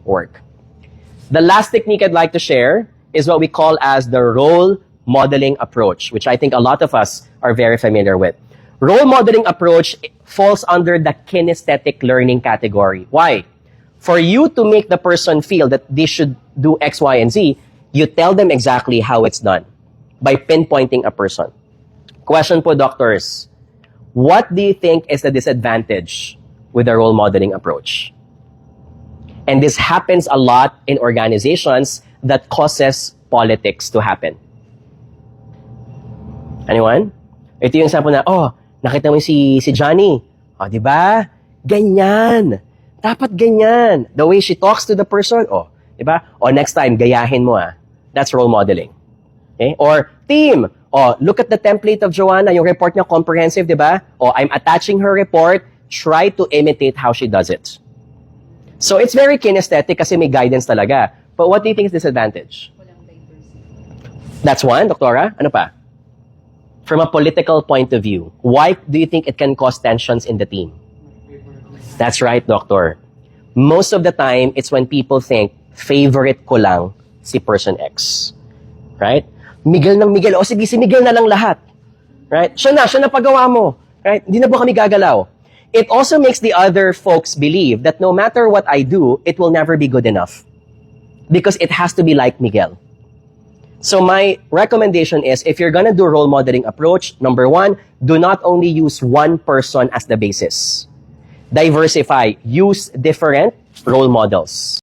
work. The last technique I'd like to share is what we call as the role modeling approach, which I think a lot of us are very familiar with. Role modeling approach falls under the kinesthetic learning category. Why? For you to make the person feel that they should do X, Y, and Z, you tell them exactly how it's done by pinpointing a person. Question po, doctors. What do you think is the disadvantage with the role modeling approach? And this happens a lot in organizations that causes politics to happen. Anyone? Ito yung sample na, oh, nakita mo si Johnny. Oh, di ba? Ganyan. Dapat ganyan. The way she talks to the person, oh, di ba? Oh, next time, gayahin mo ah. That's role modeling. Okay? Or, team, oh, look at the template of Joanna, yung report niya comprehensive, di ba? Oh, I'm attaching her report, try to imitate how she does it. So, it's very kinesthetic kasi may guidance talaga. But what do you think is disadvantage? That's one, Doktora. Ano pa? From a political point of view, why do you think it can cause tensions in the team? That's right, Doctor. Most of the time, it's when people think, favorite ko lang si person X. Right? Miguel ng Miguel. O sige, si Miguel na lang lahat. Right? Siya na pagawa mo. Right? Hindi na po kami gagalaw. It also makes the other folks believe that no matter what I do, it will never be good enough. Because it has to be like Miguel. So my recommendation is, if you're gonna do role modeling approach, number one, do not only use one person as the basis. Diversify. Use different role models.